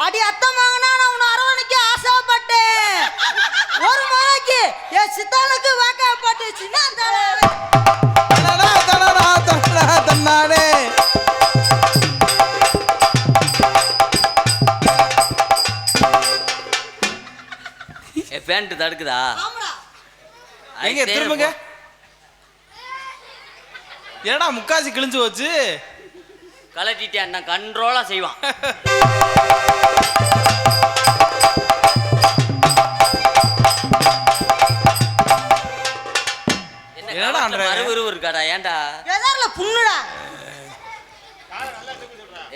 அடி அத்தம் வாங்கினா நான் உன்னை அரவணைக்கு ஆசைப்பட்டேன். ஒரு மழைக்கு என் சித்தானுக்கு வாக்கப்பட்டு சின்ன தன்னானே. பேண்ட் தடுக்குதா? எங்க திரும்புங்க. ஏடா முக்காசி கிழிஞ்சு போச்சு. கலட்டிட்டேன் நான் கண்ட்ரோலா செய்வான். என்னடா மறுவிறுவு இருக்காடா? ஏன்டா எதார்ல புண்ணுடா.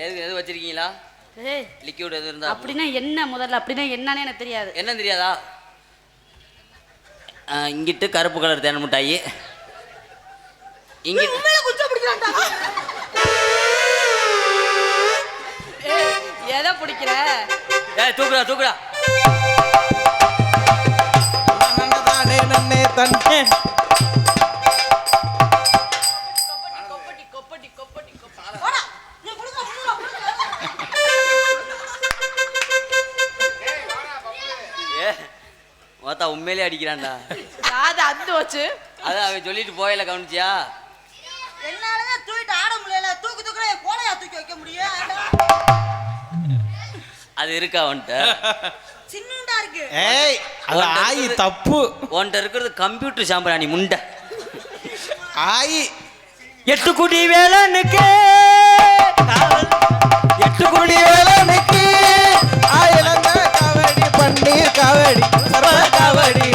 எது வச்சிருக்கீங்களா? லிக்விட் எது இருந்தா? அப்படின்னா என்ன முதல்ல? அப்படின்னா என்னன்னு எனக்கு தெரியாது. என்ன தெரியாதா? இங்கிட்டு கருப்பு கலர் தேன் மிட்டாயி, இங்கிட்டு எதை பிடிக்கிற? தூக்குடா தூக்குடா. நன்னே தன்னே. மொத்தம் உண்மையிலே அடிக்கிறான்டா. அது அந்த வச்சு அதான் அவன் சொல்லிட்டு போயில கவனிச்சியா? என்னாலதான் தூக்கிட்டு ஆட முடியல. தூக்கு தூக்குற கோலையா தூக்கி வைக்க முடியும். அது இருக்கா அவன்கிட்ட? சின்னண்டா இருக்கு. ஏய் அது ஆயி தப்பு. உன்கிட்ட இருக்கிறது கம்ப்யூட்டர் சாம்பிராணி முண்டை. ஆயி 8 குடி வேலனுக்கு 8 குடி வேலனுக்கு ஆயிலங்க காவடி பன்னீர் காவடி சர்வ காவடி.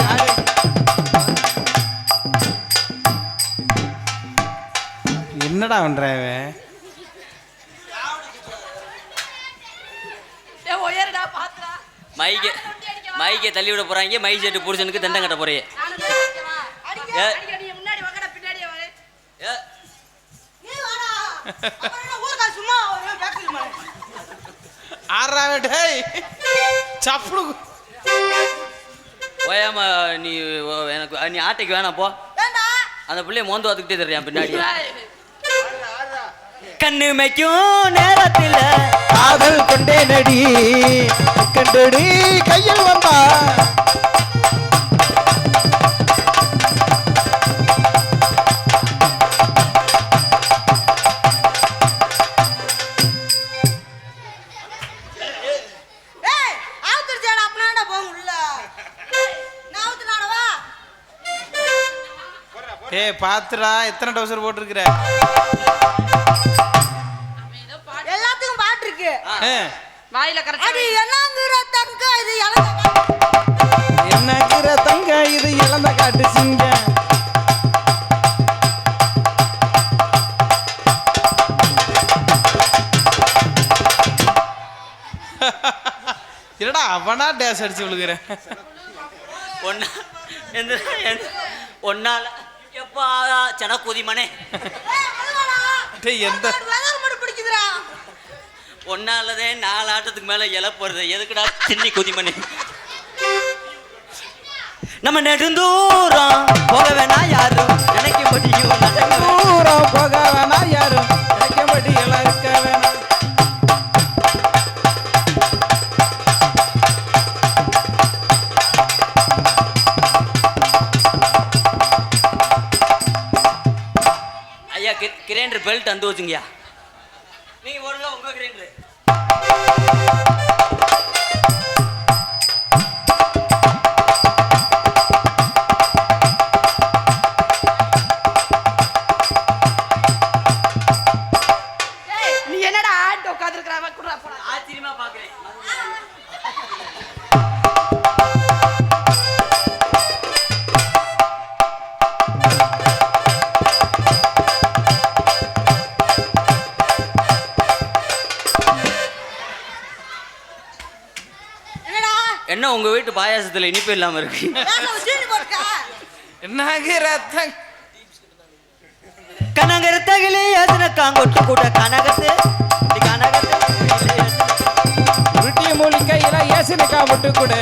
என்னடா பண்ற இவன்? ஒயர்டா பாத்துடா. மைக்கை தள்ளி விட போறாங்க. மை செட்டு புருஷனுக்கு தண்டம் கட்ட போறீங்க. முன்னாடி வாங்கடா, பின்னாடியே வா. நீ வாடா. அப்புறம் என்ன ஊர்க்கா சும்மா ஒரு பேக்கரி மாதிரி. ஆறாவே டேய் சப்புடு. ஓயாம நீ எனக்கு நீ ஆட்டைக்கு வேணாம் போ. ஏண்டா அந்த பிள்ளைய மோந்து பார்த்துக்கிட்டே தெரியான் பின்னாடி. கண்ணு மைக்கும் நேரத்தில் காதல் கொண்டே நடி கண்டடி கையில் வந்தா. ஏய் ஆத்துறடா அப்பனாடா போங்க உள்ள. நான் ஆத்துறாடவா. ஏய் பாத்துடா எத்தனை டவுசர் போட்டுருக்குற? எல்லாத்துக்கும் பாட்டு இருக்கு. வாயில கரெக்டா. அது என்னங்கற தங்க இது இளந்த என்னங்கிற தங்க இது இளந்த காட்டு சிங்க. என்னடா அவனா டேஸ் அடிச்சு விழுகிறேன். ஒன்னால எப்பா சென கொதிமனே. எந்த பிடிக்குதுடா. ஒன்னாலதே 4 ஆட்டத்துக்கு மேல இழப்புறது. எதுக்குடா சின்னி கொதிமனே? நம்ம நெடுந்தூரம் போக வேணா யாரும் நினைக்க முடியும். தூரம் போக வேணா யாரும் நினைக்கபடி எல்லாம் இருக்க வேணாம். ஐயா கிரைண்டர் பெல்ட் வந்து வச்சுங்கய்யா. நீங்க போடுங்க உங்க கிரைண்டர். நீ என்னடா ஆட்டு உட்காந்துருக்கிறவ குடுறா போடா. ஆச்சரியமா பாக்குறேன். என்ன உங்க வீட்டு பாயாசத்துல இனிப்பு இல்லாம இருக்கு? கனகரத்தகிலே அதன காங்கொட்டு கூட கனகத்து கனகத்து உருட்டிய மூலிகையில ஏசனக்கா விட்டு கூட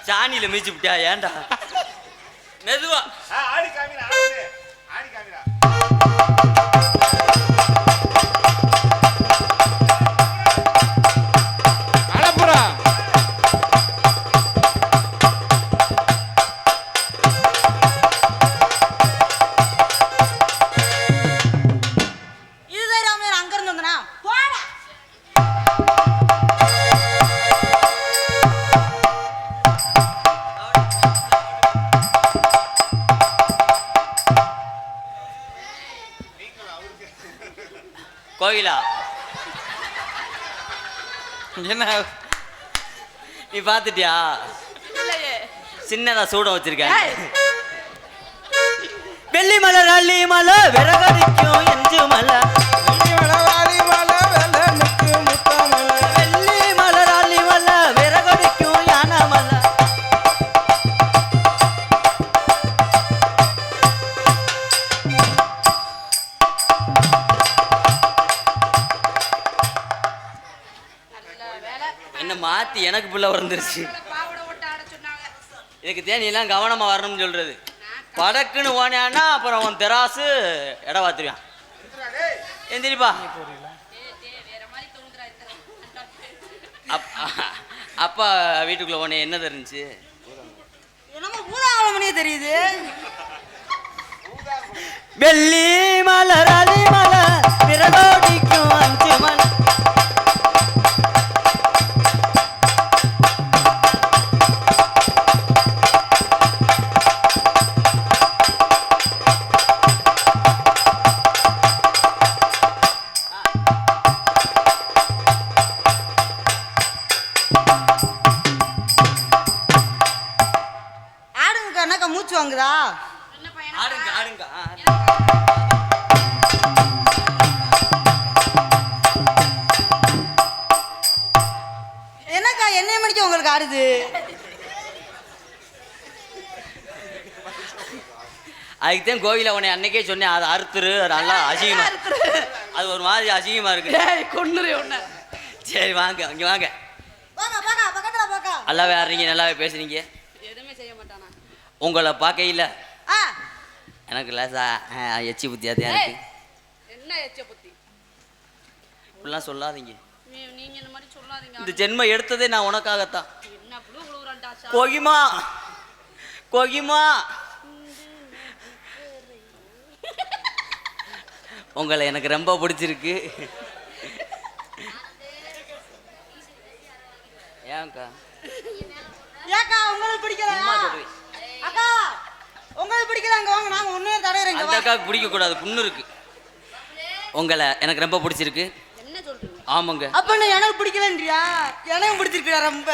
சாணியில மீச்சு விட்டியா? ஏன்டா மெதுவா ஆடி காமிடா ஆடி காமிடா. அடப்புறா இதுதான் ராமையார் அங்க இருந்து வந்தனா போடா. கோயிலா என்ன நீ பாத்துட்டியா? இல்லையே. சின்னதா சூடம் வச்சிருக்கேன். வெள்ளி மலை ரள்ளி மலை விறகடிக்கும் எஞ்சு மலை வெள்ளி மலை ரள்ளி மலை விறகடிக்கும் யானை மலை. என்ன மாத்தி எனக்கு புள்ள வந்துருச்சு. பாவடை ஓட்ட ஆட சொன்னாங்க. இதுக்கு தேன் எல்லாம் கவனமா வரணும்னு சொல்றது. படக்குன்னு ஓனியானா அப்புறம் அவன் தெராசு இட பார்த்துருவான். எந்திரிப்பா. வேற மாதிரி தோணுதுடா இத்தனை. அப்பா வீட்டுக்குள்ள ஓனே என்ன தெரிஞ்சு? என்னமோ பூதாவளமணியே தெரியுது. வெள்ளி மலர் அலி மலர் விரகோடிக்கும் அஞ்சு மலர். ஆடுங்க அண்ணாக்கா மூச்சு வாங்குதா? என்ன பையனா? ஆடுங்க ஆடுங்க. என்னக்கா என்னைய மணிக்கு உங்களுக்கு ஆடுது? அதுக்குதான் கோவில உன்னை அன்னைக்கே சொன்னேன் அதை அறுத்துரு. அது நல்லா அசிங்கமா அது ஒரு மாதிரி அசிங்கமா இருக்கு. கொன்னுரு ஒண்ணு. சரி வாங்க இங்க வாங்க. வாங்க வாங்க பக்கத்துல வாங்க. நல்லாவே ஆடுறீங்க நல்லாவே பேசுறீங்க. எதுவுமே செய்ய மாட்டானா? உங்களை பார்க்கையில ஆ எனக்கு லேசா எச்சி புத்தியாதான் இருக்கு. என்ன எச்ச புத்தி? இப்படிலாம் சொல்லாதீங்க. நீங்க இந்த மாதிரி சொல்லாதீங்க. இந்த ஜென்மம் எடுத்ததே நான் உனக்காகத்தான். என்ன புழு புழுறான்டா சா. கோகிமா கோகிமா உங்களை எனக்கு ரொம்ப பிடிச்சிருக்கு. ஏன்க்கா? ஏக்கா உங்களுக்கு பிடிக்கல? சும்மா சொல்றேன். அக்கா உங்களுக்கு பிடிக்கல அங்க வாங்க நாங்க ஒண்ணே தடவைறேங்க. அந்த அக்காவுக்கு பிடிக்க கூடாது, புண்ணு இருக்கு. உங்களை எனக்கு ரொம்ப பிடிச்சிருக்கு. என்ன சொல்றீங்க? ஆமாங்க. அப்ப நான் எனக்கு பிடிக்கலன்றியா? எனக்கு பிடிச்சிருக்கா ரொம்ப.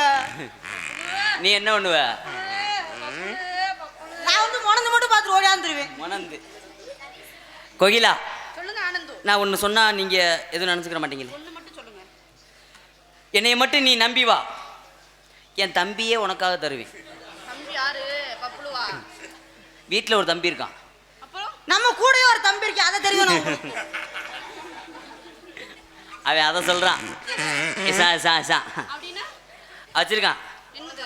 நீ என்ன பண்ணுவ? நான் வந்து மொனந்து மட்டும் பார்த்து ஓடியாந்துருவேன். மணந்து. கோகிலா சொல்லுங்க ஆனந்து. நான் ஒன்று சொன்னா நீங்க எதுவும் நினைச்சுக்கிற மாட்டீங்களே. ஒண்ணு மட்டும் சொல்லுங்க. என்னைய மட்டும் நீ நம்பி வா, என் தம்பியே உனக்காக தருவேன். தம்பி யாரு? பப்புளுவா? வீட்டில் ஒரு தம்பி இருக்கான். அப்புறம் நம்ம கூடயே ஒரு தம்பி இருக்கு, அதை தெரியணும். அவன் அதை சொல்றான். இசா இசா இசா அப்படின்னா வச்சிருக்கான். என்னது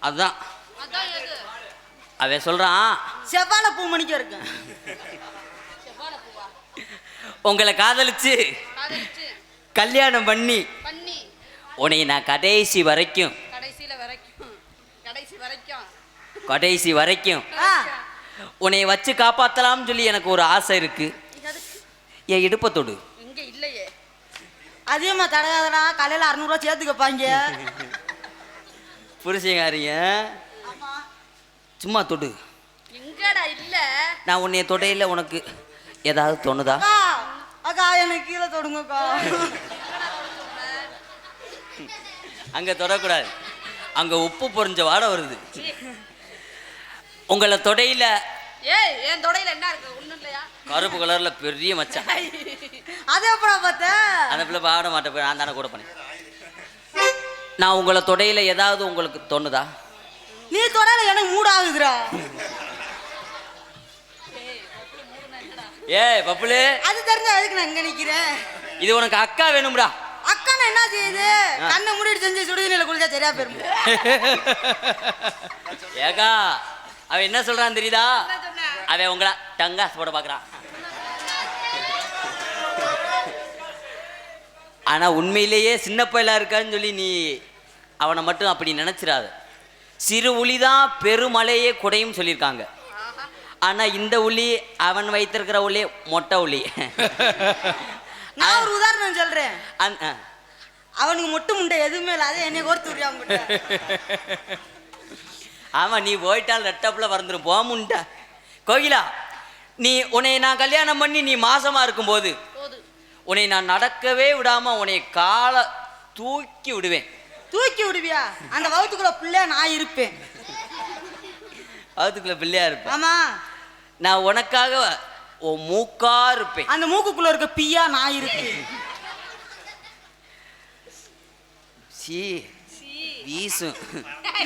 அதுதான் அதான் எது அவன் சொல்றான். செவ்வாழை பூ மணிக்கு இருக்கேன். செவ்வாழை பூவா உங்களை காதலிச்சு காதலிச்சு கல்யாணம் பண்ணி பண்ணி உன்னை நான் கடைசி வரைக்கும் கடைசி வரைக்கும் ஆ, உன்னை வச்சு காப்பாத்தலாம்னு சொல்லி எனக்கு ஒரு ஆசை இருக்கு. என் இடுப்பத்தோடு இங்க இல்லையே. அதிகமா தடகாதடா, காலையில 600 ரூபா சேர்த்து வைப்பாங்க. புருஷங்காரிங்க சும்மா தொடு. எங்கடா இல்ல? நான் உன்னைய தொடையில உனக்கு ஏதாவது தோணுதா? அக்கா, அக்கா எனக்கு கீழே தொடுங்கக்கா. அங்க தொடக்கூடாது, அங்க உப்பு பொறிஞ்ச வாடை வருது. உங்களை தொடையில ஏய் என் தொடையில என்ன இருக்கு? ஒண்ணும் இல்லையா? கருப்பு கலர்ல பெரிய மச்சான். அது எப்படா பார்த்த? அந்த பிள்ளை பாட மாட்டேன், நான் தானே கூட பண்ணேன். நான் உங்களை தொடையில ஏதாவது உங்களுக்கு தோணுதா? நீ தொடையில எனக்கு மூட் ஆகுதுடா. ஏய் பப்புலு, அது தெரிஞ்ச அதுக்கு நான் இங்க நிக்கிறேன். இது உனக்கு அக்கா வேணும்டா. அக்கா நான் என்ன செய்யுது? கண்ணை மூடிட்டு செஞ்சு சுடுதண்ணில குளிச்சா சரியா போயிரும். ஏகா அவன் என்ன சொல்றான் தெரியுதா? அவன் உங்களை டங்காஸ் போட பாக்குறான். ஆனா உண்மையிலேயே சின்ன பையலா இருக்கான்னு சொல்லி நீ அவனை மட்டும் அப்படி நினைச்சிடாத. சிறு உளிதான் பெருமலையே குடையும் சொல்லியிருக்காங்க. ஆனா இந்த உளி அவன் வைத்திருக்கிற உளி மொட்டை உளி. நான் ஒரு உதாரணம் சொல்றேன். அந்த அவனுக்கு மொட்டு முண்டை எதுவுமே இல்லை, அதே என்னைய கோர்த்து விடுறியா அவங்ககிட்ட. ஆமா, நீ போயிட்டால் ரெட்டப்புல வறந்துடும் போமுண்டா. கோகிலா, நீ உன்னை நான் கல்யாணம் பண்ணி நீ மாசமா இருக்கும்போது உன்னை நான் நடக்கவே விடாம உன்னை காலை தூக்கி விடுவேன். தூக்கி விடுவியா? அந்த வகுத்துக்குள்ள பிள்ளையா நான் இருப்பேன். அதுக்குள்ள பிள்ளையா இருப்பேன். ஆமா, நான் உனக்காக உன் மூக்கா இருப்பேன். அந்த மூக்குக்குள்ள இருக்க பியா நான் இருப்பேன். வீசும்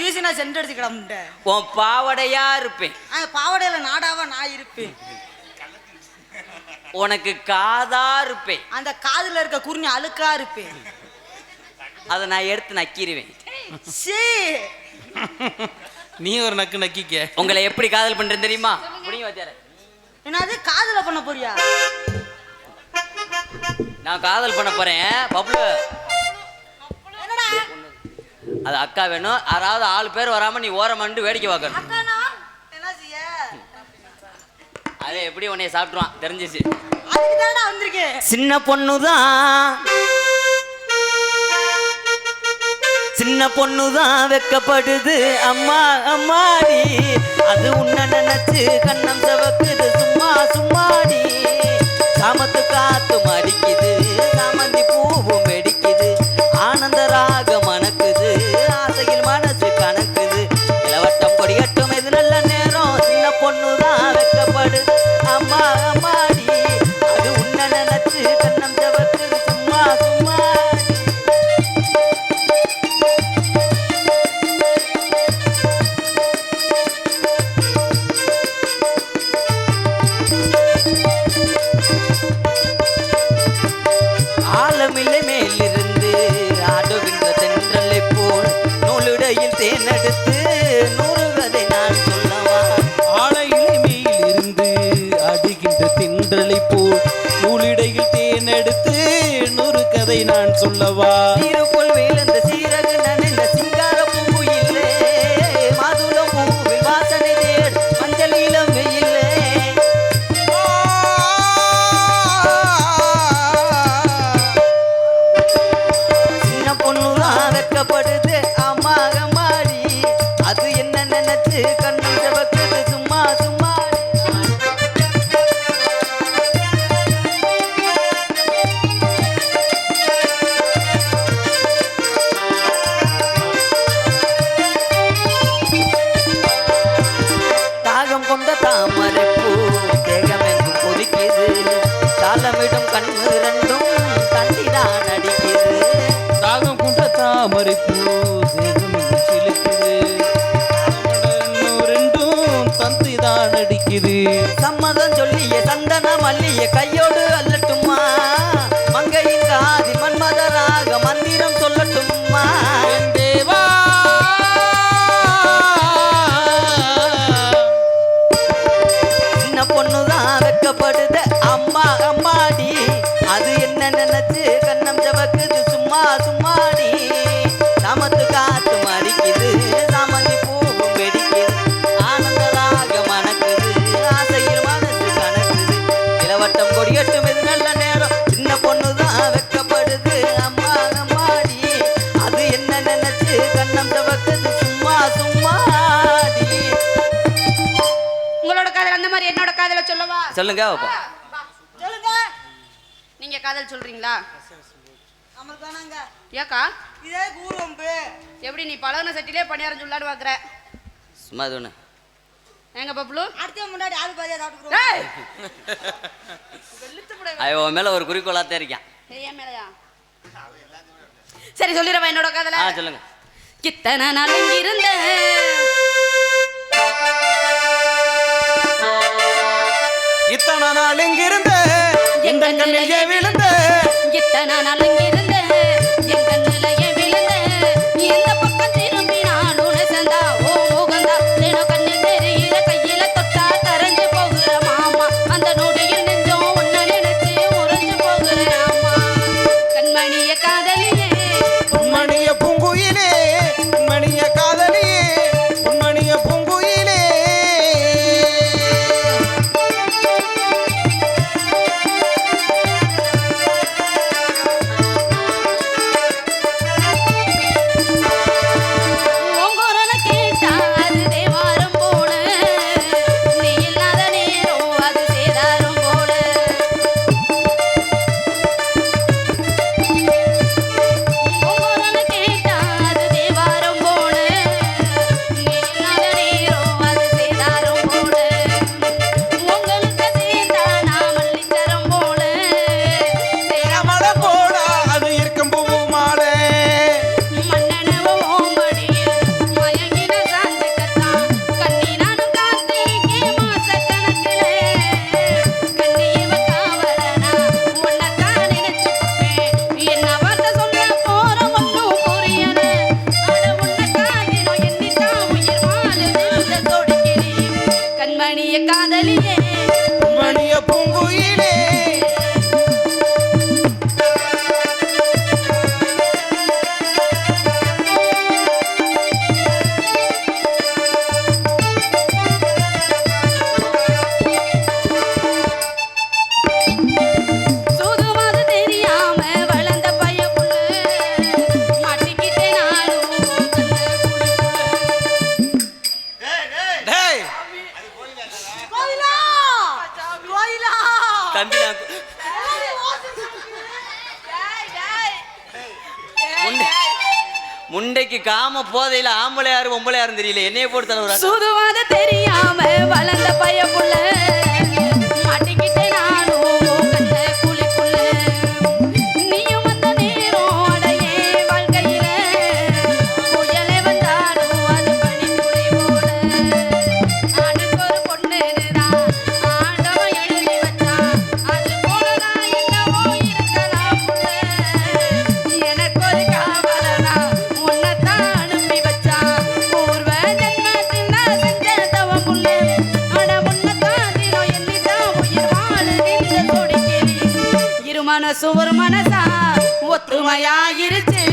வீசினா சென்ட் அடிச்சு கிடமுட்ட. உன் பாவடையா இருப்பேன். அந்த பாவடையில நாடாவா நான் இருப்பேன். உனக்கு காதா இருப்பேன். அந்த காதுல இருக்க குருணி அழுக்கா இருப்பேன். அதை நான் எடுத்து நக்கிடுவேன். சீ, நீ ஒரு நக்கு நக்கிக்க. உங்களை எப்படி காதல் பண்றேன் தெரியுமா? என்னது காதுல பண்ண போறியா? நான் காதல் பண்ண போறேன் பப்ளு. என்னடா அது அக்கா வேணும். யாராவது 4 பேர் வராம நீ ஓரம் மண்டு வேடிக்கை பார்க்கணும். அக்கானா என்ன செய்ய? அதே எப்படி உன்னைய சாப்பிட்டுருவான் தெரிஞ்சிச்சு. அதுக்கு தானடா வந்திருக்கேன். சின்ன பொண்ணுதான் சின்ன பொண்ணுதான் வெக்கப்படுது அம்மா அம்மாடி. அது உன்னை நினைச்சு கண்ணம் செவக்குது சும்மா சும்மாடி. சாமத்து காத்தும் அடிக்குது, சாமந்தி பூவும் வெடிக்குது, ஆனந்த ராகம் மணக்குது, ஆசையில் மனசு கணக்குது. இளவட்டம் கொடிகட்டும் இது நல்ல நேரம். சின்ன பொண்ணுதான் வெக்கப்படுது அம்மா அம்மாடி. அது உன்னை நினைச்சு கண்ணம் செவக்குது சும்மா சும்மாடி. ஆலமில்லை மேலிருந்து ஆடுகின்ற தென்றலை போல் நூலுடையில் தேனெடுத்து 100 கதை நான் சொல்லவா. ஆலையிலை மேலிருந்து அடிக்கின்ற தென்றலை போல் நூலிடையில் தேனெடுத்து 100 கதை நான் சொல்லவா. நீருக்குள் விழுந்த சீரகு நனைந்த சிங்கார பூ இல்லை, மாதுளம் பூவில் வாசனை தேடு மஞ்சள் இளம் வெயிலே. சின்ன பொண்ணுதான் வெக்கப்படுது அம்மா அம்மாடி. அது என்ன நினைச்சு கண்ணம் செவக்குது சும்மா சும்மாடி. தாகம் கொண்ட தாமரைப்பூ தேகமெங்கும் கொதிக்குது, தாளமிடும் கண்ணு ரெண்டும் தண்ணிதான் அடிக்குது. தாகம் கொண்ட தாமரை பூ சேகமெங்கும் சிலுக்குது, ரெண்டும் தந்தை தான் அடிக்குது. சம்மதம் சொல்லிய சந்தன மல்லிய கையோடு அல்லட்டுமா, மங்கையின் காதி மன்மத சும்மா சும்மாடி சமத்து காத்து மறிக்குது சாமந்தி பூவும் வெடிக்குது ஆனந்த ராக மணக்குது ஆசையில் மனசு கணக்குது இளவட்டம் கொடியட்டும் இது நல்ல நேரம் சின்ன பொண்ணுதான் வெக்கப்படுது அம்மா அம்மாடி அது என்ன நினைச்சு கண்ணம் தவக்குது சும்மா சும்மாடி. உங்களோட காதல் அந்த மாதிரி என்னோட காதல சொல்லவா? சொல்லுங்க பாப்பா. சொல்லுங்க. நீங்க காதல் சொல்றீங்களா? நம்மளுக்கு வேணாங்க. ஏக்கா இதே கூறும்பு. எப்படி நீ பழகுன சட்டிலே பணியாரம் சொல்லான்னு பாக்குற? சும்மா அது ஒண்ணு எங்க பப்ளு அடுத்த முன்னாடி ஆள் பாதியா சாப்பிட்டுக்கிறோம். டேய் வெளுத்து புடை ஐயோ மேல ஒரு குறிக்கோளாத்தான் இருக்கேன். ஏன் மேலயா? சரி சொல்லிடுறேன் என்னோட காதல. சொல்லுங்க. இத்தனை நாள் இருந்த இத்தனை நாள் இங்கிருந்த எந்த கண்ணிலே விழுந்த இத்தனை நாள் இருந்த என் கண்ணிலேயே விழுந்த எந்த பக்கம் திரும்பினாலும் நெசந்தா ஓ முகந்தா தினம் கண்ணில் தெரிகிற கையில தொட்டா கரைஞ்சு போகிற மாமா அந்த நொடியில் நெஞ்சம் ஒன்ன நினைச்சு உறைஞ்சு போகிற அம்மா கண்மணிய காதலியே உண்மணிய பூங்குயிலே உண்மணிய காதலியே உண்மணிய பூங்குயிலே உங்கொரல கேட்டா அது தேவாரம் போல நீ இல்லாத நேரம் அது சேதாரம் போல உங்கொரல கேட்டா அது தேவாரம் போல நீ இல்லாத நேரம் அது சேதாரம் போல உங்களுக்கு சேர்ந்தா நான் மல்லிச்சரம் போல மழை போடா அது இருக்கும் பூ மாலை மன்னனவோ மடிய மயங்கின சாந்துக்கத்தான் கண்ணி நானும் காத்திக்கே மாசக்கணக்கிலே கண்ணியவ காவலனா உன்னத்தான் நினைச்சுப்பேன் என்ன வார்த்தை சொல்ல போற ஒன்னும் புரியல அட உன்னக்காகினோ எண்ணித்தான் உயிர் வாழுது இந்த தொடுக்கிறேன் கண்மணிய காதலியே உண்மணிய பூங்குயிலே சூதுவாது தெரியாம வளர்ந்த பையப்புள்ள மாட்டிக்கிட்டே நானும் கண்ணுக்குள்ள டேய் கோயிலா கோயிலா தம்பி நான் முண்டைக்கு காம போதையில ஆம்பளை யாரு பொம்பளை யாரும் தெரியல என்னைய போட்டு தலைவரா. சூதுவாது தெரியாம வளர்ந்த பையப்புள்ள மாட்டிக்கிட்டே நானும் கண்ணுக்குள்ள நீயும் வந்த நேரம் அடையே வாழ்க்கையில புயலே வந்தாலும் அது பனித்துளி போல ஆணுக்கு ஒரு பொண்ணுதான் ஆண்டவன் எழுதி வச்சான் அது போலதான் என்னவோ இருக்கலாம் புள்ள எனக்கு ஒரு காவலனா உன்னைத்தான் அனுப்பி வச்சான் பூர்வ ஜென்மத்தில் நான் செஞ்ச தவம் புள்ள அட உன்னைத்தான் தினம் எண்ணித்தான் உயிர் வாழுது இந்த கொடிக்கிறேன் இரு மனசு ஒரு மனசா ஒத்துமையாயிருச்சு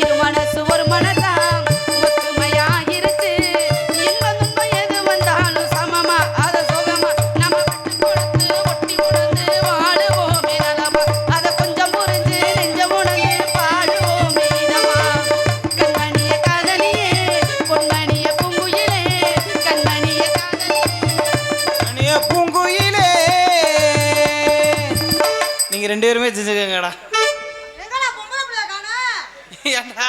இரு மனசு ஒரு மனசா ஒத்துமையாயிருச்சு இன்பம் துன்பம் எது வந்தாலும் சமமா அத சுகமா நம்ம விட்டு கொடுத்து ஒட்டி உணர்ந்து வாழுவோமே நலமா அத கொஞ்சம் புரிஞ்சு நெஞ்சம் உணர்ந்து பாடுவோமே இதமா கண்மணிய காதலியே பொன்மணிய பூங்குயிலே கண்மணிய காதலியே மணிய பூங்குயிலே நீங்க ரெண்டு பேருமே செஞ்சுக்கங்கடா எங்கடா பொம்பளை பிள்ளை காணா? ஏன்டா